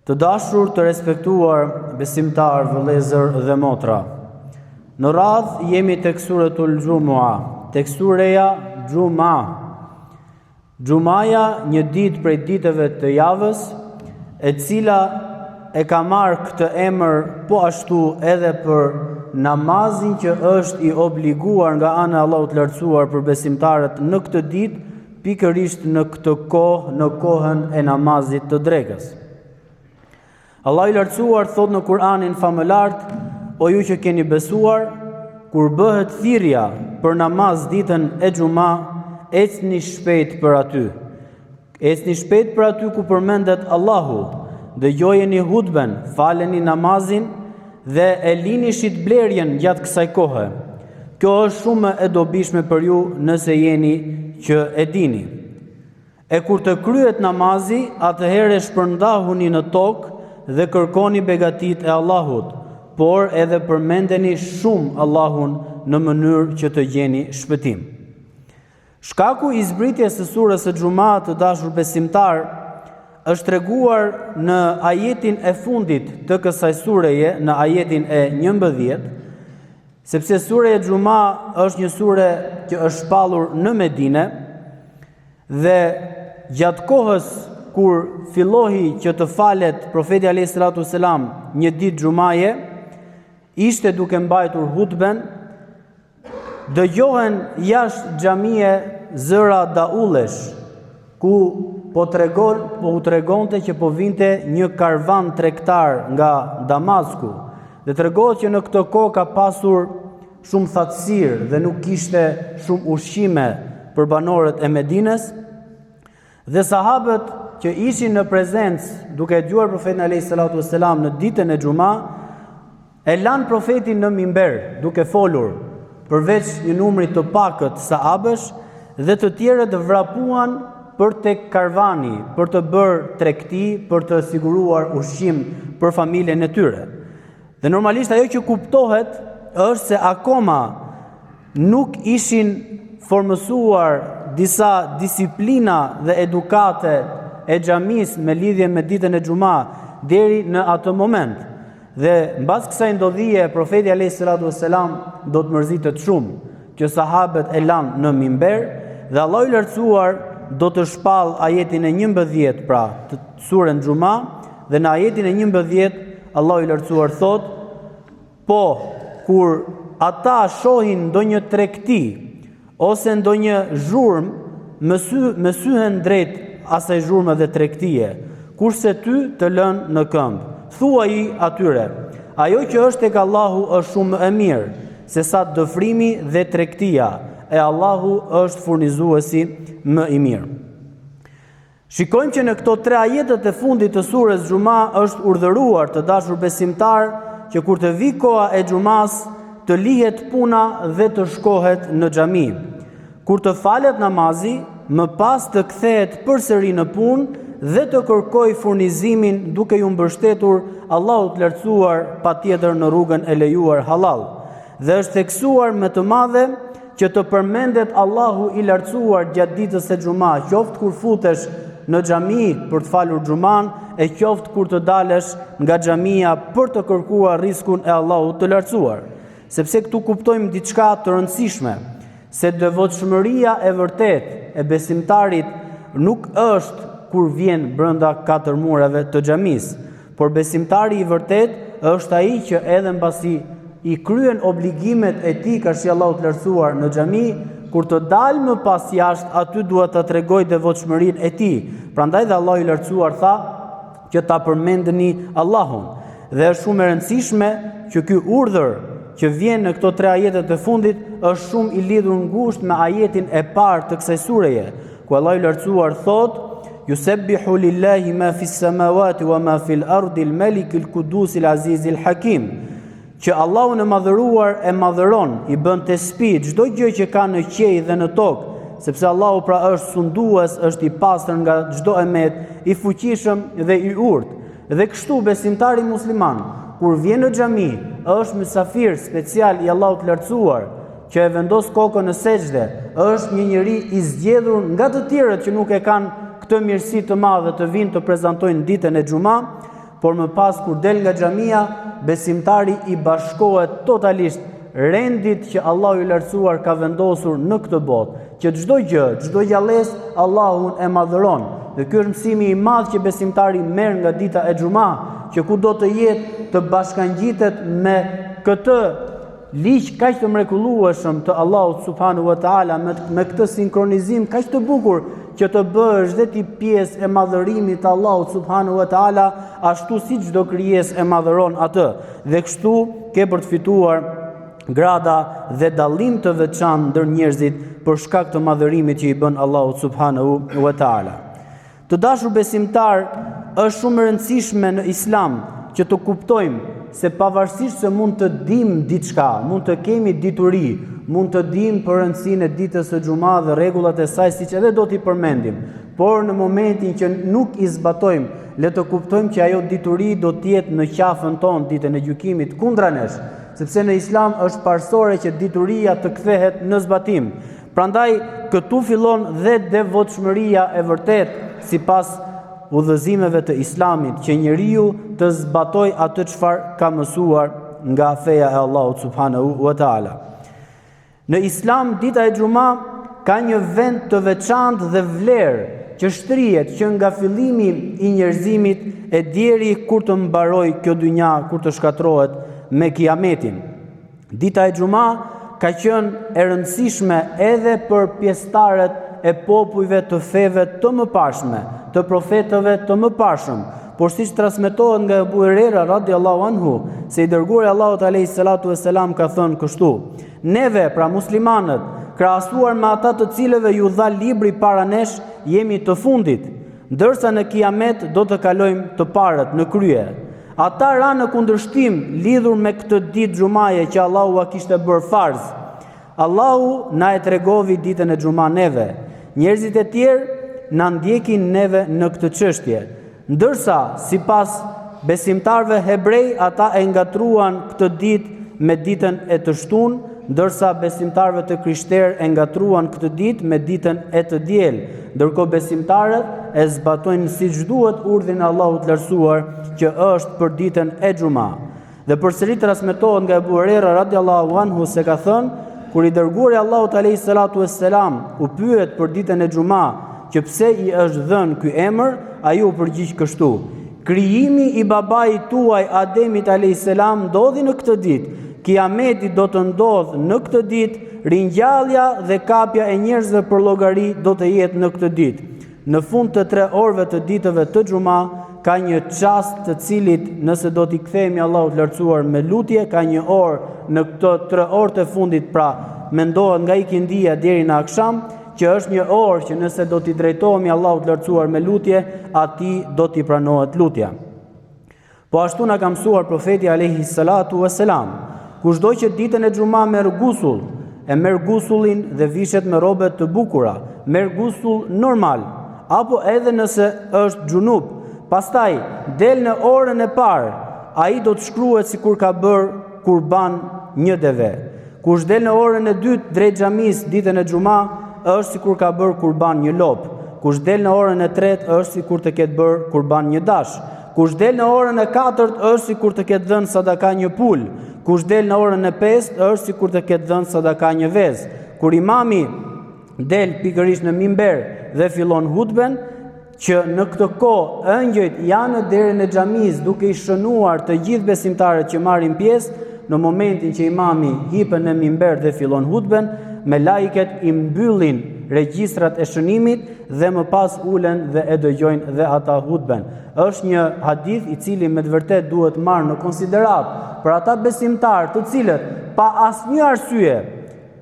Të dashur, të respektuar besimtar, vëllezër dhe motra. Në radhë jemi tek Suratul Gjumua, tek sureja Gjuma. Gjumaja, një ditë prej ditëve të javës, e cila e ka marrë këtë emër po ashtu edhe për namazin që është i obliguar nga ana e Allahut të lartësuar për besimtarët në këtë ditë, pikërisht në këtë kohë, në kohën e namazit të drekës. Allah i lartësuar thot në Kur'anin famëlart: o ju që keni besuar, kur bëhet thirrja për namaz ditën e Gjuma, ecni shpejt për aty. Ecni shpejt për aty ku përmendet Allahu, dëgjojeni hutben, faleni namazin dhe e lini shitblerjen gjatë kësaj kohe. Kjo është shumë e dobishme për ju nëse jeni që e dini. E kur të kryet namazi, atëherë shpërndahuni në tokë dhe kërkoni begatit e Allahut, por edhe përmendeni shumë Allahun në mënyrë që të gjeni shpëtim. Shkaku i zbritjes së surës së Gjuma, të dashur besimtar, është treguar në ajetin e fundit të kësaj sureje, në ajetin e 11, sepse sureja Gjuma është një sure që është shpallur në Medinë dhe gjatë kohës kur fillohi që të falet profeti alayhis salatu selam një ditë Gjumaje, ishte duke mbajtur hutben, dëgjohen jashtë xhamie zëra daullesh, ku u tregonte që po vinte një karvan tregtar nga Damasku, dhe tregohet që në këtë kohë ka pasur shumë thatësirë dhe nuk kishte shumë ushqime për banorët e Medinës, dhe sahabët që ishin në prezencë duke dëgjuar profetin alayhis salatu selam në ditën e Gjuma, e lanë profetin në mimber duke folur, përveç një numri të pakët sahabësh, dhe të tjerët vrapuan për tek karvani, për të bërë tregti, për të siguruar ushqim për familjen e tyre. Dhe normalisht ajo që kuptohet është se akoma nuk ishin formësuar disa disiplina dhe edukate e xhamis me lidhje me ditën e Gjuma deri në atë moment. Dhe mbas kësaj ndodhie, profeti alayhis salatu wassalam do të mërzitet shumë që sahabët e lanë në mimber, dhe Allahu i lartësuar do të shpall ajetin e 11, pra të surën Gjuma, dhe në ajetin e 11 Allahu i lartësuar thot: po kur ata shohin ndonjë tregti ose ndonjë zhurmë, më syhen drejt asaj zhurmë dhe tregtie, kurse ty të lënë në këmbë. Thuaj atyre: ajo që është tek Allahu është shumë e mirë se sa dëfrimi dhe tregtia, e Allahu është furnizuesi më i mirë. Shikojmë që në këto 3 ajetet e fundit të surës Gjuma është urdhëruar, të dashur besimtar, që kur të vi koha e Gjumas të lihet puna dhe të shkohet në xhami. Kur të falet namazi, më pas të kthehet përsëri në punë dhe të kërkoj furnizimin duke ju mbështetur Allahut të lartësuar, patjetër në rrugën e lejuar halal. Dhe është theksuar me të madhe që të përmendet Allahu i lartësuar gjatë ditës së Gjuma, qoftë kur futesh në xhami për të falur Gjuman, e qoftë kur të dalesh nga xhamia për të kërkuar riskun e Allahut të lartësuar. Sepse këtu kuptojmë diçka të rëndësishme, se devotshmëria e vërtet e besimtarit nuk është kur vjen brenda 4 mureve të xhamis, por besimtari i vërtet është ai që edhe mbasi i kryen obligimet e tij ka shi Allahu të lartësuar në xhami, kur të dalë më pas jashtë, aty duhet ta tregoj devotshmërinë e tij. Prandaj dhe Allahu i lartësuar tha që ta përmendeni Allahun. Dhe është shumë e rëndësishme që ky urdhër që vjen në këto 3 ajetet e fundit është shumë i lidhur ngushtë me ajetin e parë të kësaj sureje, ku Allahu i lartësuar thotë: Yusabbihu lillahi ma fis samawati wa ma fil ardi al-malik al-qudus al-aziz al-hakim. Që Allahu në madhëruar e madhëron, i bën tesbih çdo gjë që ka në qiell dhe në tokë, sepse Allahu pra është sundues, është i pastër nga çdo emet, i fuqishëm dhe i urtë. Dhe kështu besimtari musliman, kur vjen në xhami, është mysafir special i Allahut të lartësuar, që e vendos kokën në sejdë, është një njeri i zgjedhur nga të tjerët që nuk e kanë këtë mirësi të madhe të vinë të prezantojnë ditën e Gjuma, por më pas kur del nga xhamia, besimtari i bashkohet totalisht rendit që Allahu i lartësuar ka vendosur në këtë botë, që çdo gjë, çdo gjallës Allahun e madhëron. Dhe ky është mësimi i madh që besimtari merr nga dita e xumë, që kudo të jetë të bashkangjitet me këtë ligj kaq të mrekullueshëm të Allahut subhanahu wa taala, me këtë sinkronizim kaq të bukur që të bëhesh dhe ti pjesë e madhërimit të Allahut subhanahu wa taala, ashtu si çdo krijesë e madhëron atë. Dhe kështu ke për të fituar grada dhe dallim të veçantë ndër njerëzit për shkak të madhërimit që i bën Allahu subhanahu wa taala. Të dashur besimtar, është shumë e rëndësishme në Islam që të kuptojmë se pavarësisht se mund të dim diçka, mund të kemi dituri, mund të dim për rëndësinë e ditës së xumë dhe rregullat e saj, siç edhe do t'i përmendim, por në momentin që nuk i zbatojmë, le të kuptojmë që ajo dituri do të jetë në qafën tonë ditën e gjykimit kundra nesh, sepse në Islam është parsore që dituria të kthehet në zbatim. Prandaj këtu fillon dhe devotshmëria e vërtet sipas udhëzimeve të Islamit, që njeriu të zbatoj atë çfarë ka mësuar nga feja e Allahut subhanahu wa taala. Në Islam dita e xumë ka një vend të veçantë dhe vlerë që shtrihet që nga fillimi i njerëzimit e deri kur të mbaroj kjo dynja, kur të shkatërrohet me kiametin. Dita e xumë ka qenë e rëndësishme edhe për pjesëtarët e popujve të feve të mëparshme, të profetëve të mëparshëm, por siç transmetohet nga Abu Huraira radhiyallahu anhu, se i dërguari i Allahut alayhi salatu vesselam ka thënë kështu: neve, pra muslimanët, krahasuar me ata të cilëve ju dha libri para nesh, jemi të fundit, ndërsa në kiamet do të kalojmë të parët në krye. Ata ranë në kundërshtim lidhur me këtë ditë xumaje që Allahu a kishte bërë farz. Allahu na e tregovi ditën e xumë neve. Njerëzit e tjerë na ndjekin neve në këtë çështje. Ndërsa sipas besimtarëve hebrej, ata e ngatruan këtë ditë me ditën e të shtunë, ndërsa besimtarëve të krishterë e ngatruan këtë ditë me ditën e të diel, ndërkohë besimtarët e zbatojnë siç duhet urdhrin e Allahut të lartësuar që është për ditën e xumë. Dhe përsëri transmetohet nga Abu Huraira radhiyallahu anhu se ka thënë: kur i dërguari i Allahut alayhi salatu vesselam u pyet për ditën e xumë që pse i është dhënë ky emër, ai u përgjigj kështu: krijimi i babait tuaj Ademit alayhis salam ndodhi në këtë ditë, kiameti do të ndodhë në këtë ditë, ringjallja dhe kapja e njerëzve për llogari do të jetë në këtë ditë. Në fund të 3 orëve të ditëve të xumë ka një çast të cilit nëse do t'i kthehemi Allahut lartësuar me lutje, ka një orë në këto 3 orë të fundit, pra mendohet nga ikindia deri në akşam, që është një orë që nëse do t'i drejtohemi Allahut lartësuar me lutje, atij do t'i pranohet lutja. Po ashtu na ka mësuar profeti alayhi salatu vesselam, kushdo që ditën e xumë merr gusull, e merr gusullin dhe vishet me robe të bukura, merr gusull normal, apo edhe nëse është xhunub, pastaj del në orën e parë, ai do të shkruhet sikur ka bërë kurban një deve. Kush del në orën e dytë drejt xhamis ditën e xumë, është sikur ka bërë kurban një lop. Kush del në orën e tretë është sikur të ketë bërë kurban një dash. Kush del në orën e katërt është sikur të ketë dhënë sadaka një pul. Kush del në orën e pestë është sikur të ketë dhënë sadaka një vezë. Kur imami del pikërisht në mimber dhe fillon hutben, që në këtë kohë ëngjëjt janë në derën e xhamis duke i shënuar të gjithë besimtarët që marrin pjesë, në momentin që imami hipen në mimber dhe fillon hutben, me laiket i mbyllin regjistrat e shënimit dhe më pas ulen dhe e dëgjojnë dhe ata hutben. Është një hadith i cili me të vërtet duhet marrë në konsiderat për ata besimtarë të cilët pa asnjë arsye,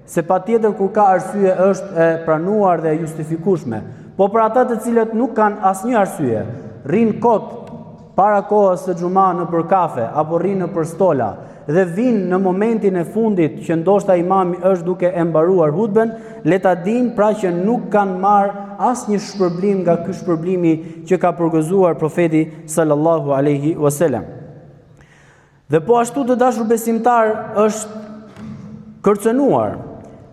se patjetër kur ka arsye është e pranuar dhe e justifikueshme, po për ata të cilët nuk kanë asnjë arsye, rrinë kot para kohës së xumë në për kafe apo rrinë në për stola dhe vinë në momentin e fundit që ndoshta imami është duke e mbaruar hutben, le ta dinë pra që nuk kanë marrë asnjë shpërblim nga ky shpërblimi që ka përgëzuar profeti sallallahu alaihi wasallam. Dhe po ashtu të dashur besimtar, është kërcënuar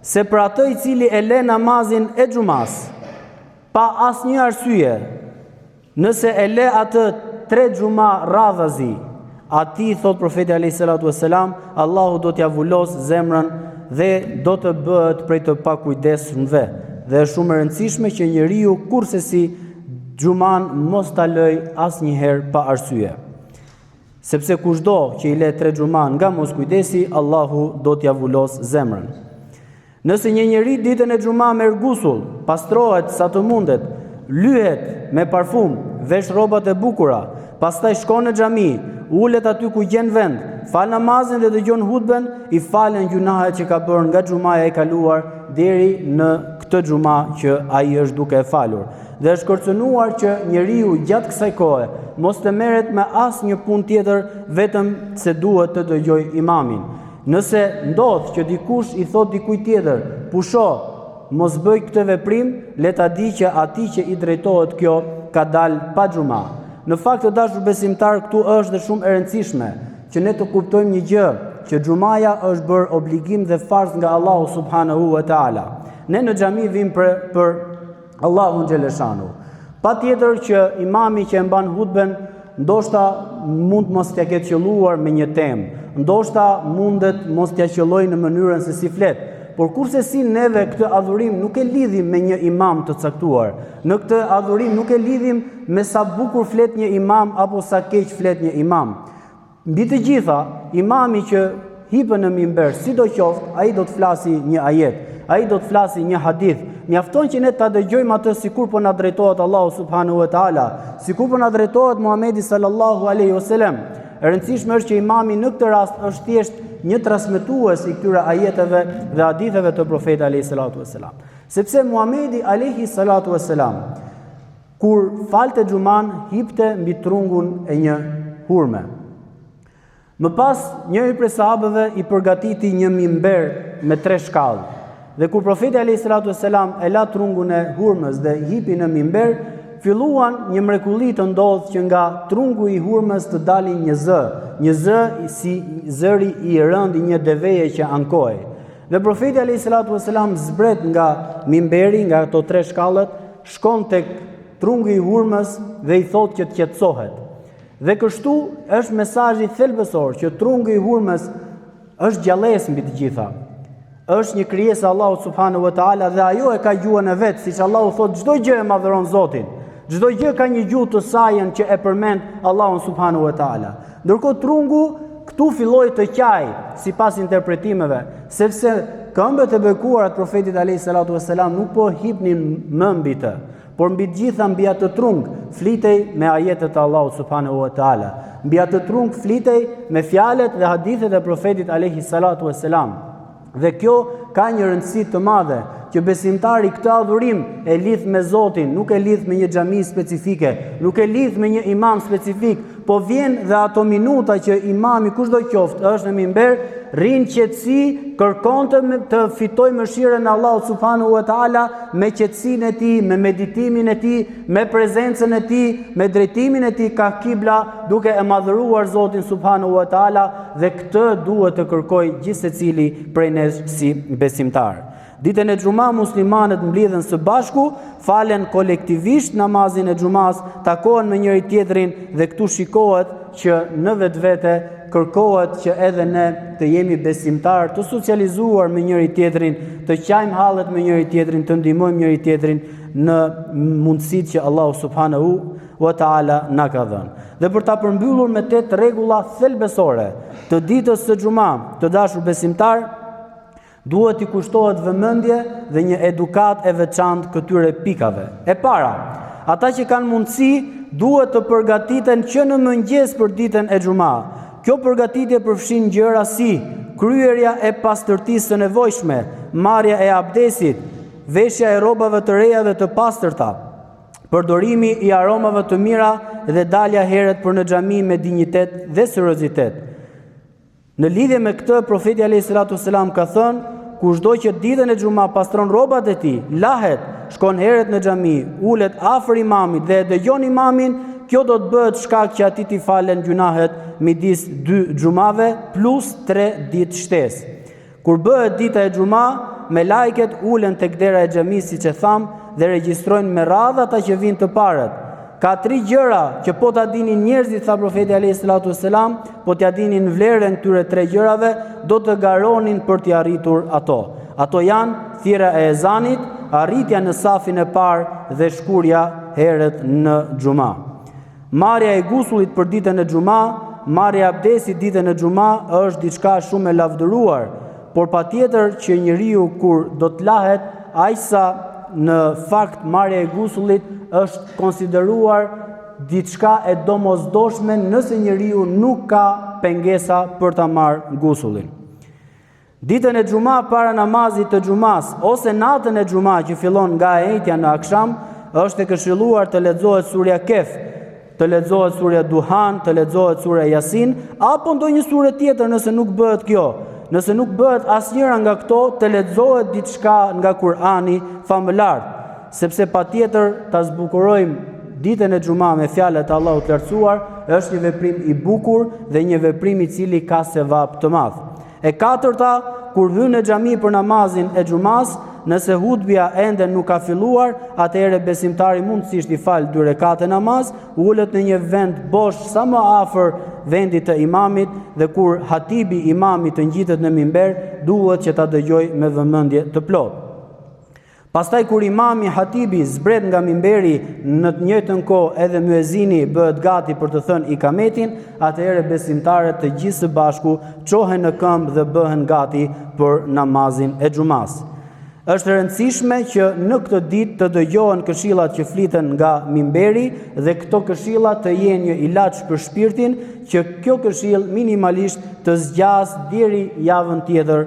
se për atë i cili e lë namazin e xumas pa asnjë arsye, nëse e lë atë 3 xhuma radhazi, ati thot profeti alayhi salatu vesselam, Allahu do t'ja vulos zemrën dhe do të bëhet prej të pakujdesshmëve. Dhe është shumë e rëndësishme që njeriu kurrësi xhuman mos ta lëj asnjëherë pa arsye. Sepse kushdo që i le 3 xhuma nga moskujdesi, Allahu do t'ja vulos zemrën. Nëse një njeri ditën e xhuma merr gusull, pastrohet sa të mundet, lyhet me parfum, vesh rrobat e bukura, pastaj shkon në xhami, ulet aty ku gjen vend, fal namazin dhe dëgjon hutben, i falen gjunahet që ka bërë nga xhumaja e kaluar deri në këtë xhuma që ai është duke e falur. Dhe është kërcënuar që njeriu gjatë kësaj kohe mos të merret me asnjë punë tjetër vetëm se duhet të dëgjoj imamin. Nëse ndodh që dikush i thot dikujt tjetër, pusho, mos bëj këtë veprim, le ta di që atij që i drejtohet kjo ka dalë pa xhuma. Në fakt të dashur besimtar, këtu është dhe shumë e rëndësishme që ne të kuptojmë një gjë, që xhumaja është bërë obligim dhe farz nga Allahu subhanahu wa taala. Ne në xhami vim për Allahun xheleshanu. Patjetër që imami që e mban hutben ndoshta mund mos t'ja ketë qelluar me një temë, ndoshta mundet mos t'ja qellojë në mënyrën se si flet. Por kurse si neve këtë adhurim nuk e lidhim me një imam të caktuar. Në këtë adhurim nuk e lidhim me sa bukur flet një imam apo sa keq flet një imam. Mbi të gjitha, imami që hipën në mimber, sidoqoftë, ai do të flasi një ajet, ai do të flasi një hadith. Mjafton që ne ta dëgjojmë atë sikur po na drejtohet Allahu subhanahu wa taala, sikur po na drejtohet Muhamedi sallallahu alaihi wasallam. E rëndësishme është që imami në këtë rast është thjesht një transmetues i këtyre ajeteve dhe haditheve të profetit alayhi salatu vesselam. Sepse Muhamedi alayhi salatu vesselam kur falte xhuman hipte mbi trungun e një hurme. Më pas njëri prej sahabëve i përgatiti një mimber me 3 shkallë. Dhe kur profeti alayhi salatu vesselam e la trungun e hurmës dhe hipi në mimber, filluan një mrekulli të ndodhë që nga trungu i hurmës të dalin një zë si zëri i rënd i një deveje që ankoi. Dhe profeti alayhi salatu vesselam zbret nga mimberi, nga ato 3 shkallët, shkon tek trungu i hurmës dhe i thot që të qetësohet. Dhe kështu është mesazhi thelbësor që trungu i hurmës është gjallësi mbi të gjitha. Është një krijesë e Allahut subhanahu wa taala dhe ajo e ka gjuhën e vet, siç Allahu thot çdo gjë e madhëron Zotin. Çdo gjë ka një gjuhë të saj që e përmend Allahun subhanahu wa taala. Ndërkohë trungu këtu filloi të qaj sipas interpretimeve, sepse këmbët e bekuara të profetit alayhi salatu vesselam nuk po hipnin më mbi të, por mbi të gjitha mbi atë trung flitej me ajetet e Allahut subhanahu wa taala. Mbi atë trung flitej me fjalët dhe hadithet e profetit alayhi salatu vesselam. Dhe kjo ka një rëndësi të madhe, që besimtari këtë adhurim e lidh me Zotin, nuk e lidh me një xhami specifike, nuk e lidh me një imam specifik, po vjen dhe ato minuta që imami kushdo qoftë është në mimber, rrin qetësi, kërkon të fitoj mëshirën e Allahut subhanahu wa taala me qetësinë e tij, me meditimin e tij, me prezencën e tij, me drejtimin e tij ka kibla, duke e madhëruar Zotin subhanahu wa taala, dhe këtë duhet të kërkojë gjithsecili prej nesh si besimtar. Ditën e xhuma muslimanët mblidhen së bashku, falen kolektivisht namazin e xhumas, takohen me njëri tjetrin dhe këtu shikohet që në vetvete kërkohet që edhe ne të jemi besimtar, të socializuar me njëri tjetrin, të qajmë hallet me njëri tjetrin, të ndihmojmë njëri tjetrin në mundësitë që Allahu subhanahu wa taala na ka dhënë. Dhe për ta përmbyllur me 8 rregulla thelbësore të ditës së xhuma, të dashur besimtar, duhet i kushtohet vëmendje dhe një edukat e veçantë këtyre pikave. E para, ata që kanë mundësi duhet të përgatiten që në mëngjes për ditën e xhuma. Kjo përgatitje përfshin gjëra si kryerja e pastërtisë së nevojshme, marrja e abdesit, veshja e rrobave të reja dhe të pastërta, përdorimi i aromave të mira dhe dalja herët për në xhami me dinjitet dhe seriozitet. Në lidhje me këtë, profeti alayhi salatu vesselam ka thënë, kushdo që ditën e xhuma pastron rrobat e tij, lahet, shkon herët në xhami, ulet afër imamit dhe e dëgjon imamin, kjo do të bëhet shkak që atij t'i falen gjunahet midis 2 xhumave plus 3 ditë shtesë. Kur bëhet dita e xhuma, me lajket ulen tek dera e xhamisë siç e tham dhe regjistrojnë me radhë ata që vinë të parët. Ka 3 gjëra që po ta dinin njerëzit, tha profeti alayhi salatu vesselam, po t'ja dinin vlerën këtyre 3 gjërave, do të garonin për t'i arritur ato. Ato janë thirrja e ezanit, arritja në safin e parë dhe shkurja herët në xhuma. Marrja e gusullit për ditën e xhuma, marrja e abdesit ditën e xhuma është diçka shumë e lavdëruar, por patjetër që njeriu kur do të lahet, ajsa në fakt marrja e gusullit është konsideruar diçka e domosdoshme nëse njeriu nuk ka pengesa për ta marrë gusullin. Ditën e xhuma para namazit të xhumas ose natën e xhuma që fillon nga ejtja në akşam, është e këshilluar të lexohet surja Kehf, të lexohet surja Duhan, të lexohet surja Yasin apo ndonjë sure tjetër nëse nuk bëhet kjo. Nëse nuk bëhet asnjëra nga këto, të lexohet diçka nga Kur'ani famëlar, sepse patjetër ta zbukurojmë ditën e xhuma me fjalët e Allahut të lartësuar, është një veprim i bukur dhe një veprim i cili ka sevap të madh. E katërta, kur hyn në xhami për namazin e xhumas, nëse hutbja ende nuk ka filluar, atëherë besimtari mundësisht i fal 2 rekate namaz, ulet në një vend bosh sa më afër vendit të imamit dhe kur hatibi imamit të ngjitet në mimber, duhet që ta dëgjoj me vëmendje të plotë. Pastaj kur imami hatibi zbret nga mimberi, në të njëjtën kohë edhe muezini bëhet gati për të thënë ikametin, atëherë besimtarët të gjithë së bashku çohen në këmbë dhe bëhen gati për namazin e xhumas. Është e rëndësishme që në këtë ditë të dëgjohen këshillat që fliten nga mimberi dhe këto këshilla të jenë një ilaç për shpirtin, që kjo këshill minimalisht të zgjas deri javën tjetër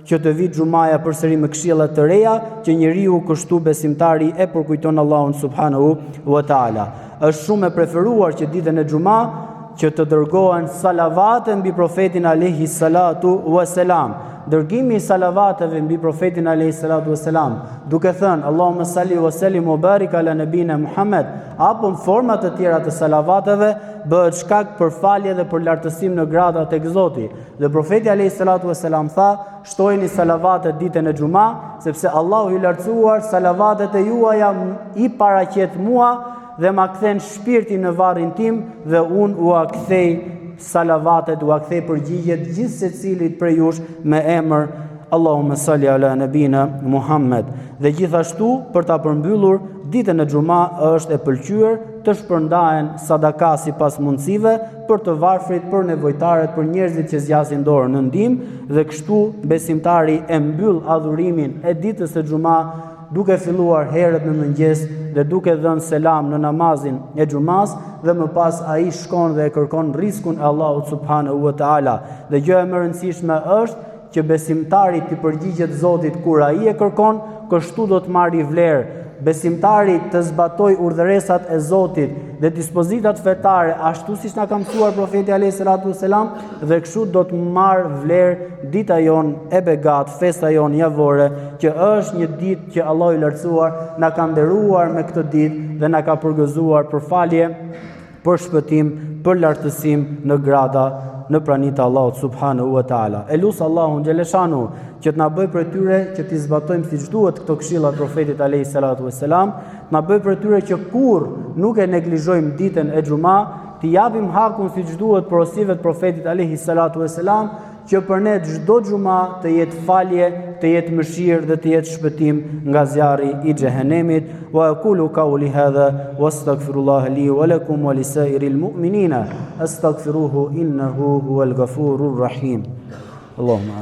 që të vit xhumaja përsëri me këshilla të reja që njeriu kështu besimtari e përkujton Allahun subhanahu wa taala. Është shumë e preferuar që ditën e xhuma që të dërgohen salavate mbi profetin alayhi salatu wassalam. Dërgimi i salavateve mbi profetin alayhi salatu wassalam, duke thënë Allahumma salli wa sallim wa barik ala nabina Muhammad, apo në forma të tjera të salavateve, bëhet shkak për falje dhe për lartësim në grada tek Zoti. Dhe profeti alayhi salatu wassalam tha, shtojini salavatet ditën e xhuma, sepse Allahu i lartësuar salavatet e juaja i paraqet mua dhe ma kthen shpirtin në varrin tim dhe unë ua kthej salavatet, ua kthej përgjigjet gjithë secilit prej jush me emër Allahumma salli ala nabina Muhammad. Dhe gjithashtu për ta përmbyllur ditën e xhuma është e pëlqyer të shpërndahen sadaka sipas mundësive për të varfrit, për nevojtarët, për njerëzit që zgjasin dorën në ndihmë dhe kështu besimtari e mbyll adhurimin e ditës së xhuma duke filluar herët në mëngjes dhe duke dhënë selam në namazin e xhumas dhe më pas ai shkon dhe e kërkon riskun e Allahut subhanahu wa taala. Dhe gjëja më e rëndësishme është që besimtari të përgjigjet Zotit kur ai e kërkon, kështu do të marrë vlerë. Besimtari të zbatoj urdhëresat e Zotit dhe dispozitat fetare ashtu siç na ka mësuar profeti alayhi salatu wasalam, dhe kështu do të marrë vlerë dita jon e begat, festa jon javore, që është një ditë që Allahu i lartësuar na ka nderuar me këtë ditë dhe na ka përgëzuar për falje, për shpëtim, për lartësim në grada në pranitë Allahut subhanahu wa taala. Elus Allahun xheleshanu që të na bëj për tyre që t'i zbatojmë siç duhet këto këshilla të profetit alayhi salatu wassalam, na bëj për tyre që kur nuk e neglizhojmë ditën e xhuma, t'i japim hakun siç duhet porosive të profetit alayhi salatu wassalam, që për ne çdo xhuma të jetë falje, të jetë mëshirë dhe të jetë shpëtim nga zjarri i xhehenemit. Wa aqulu qawli hadha wastaghfirullaha li wa lakum wa lisairil mu'minina astaghfiruhu innahu huwal ghafurur rahim. Allahumma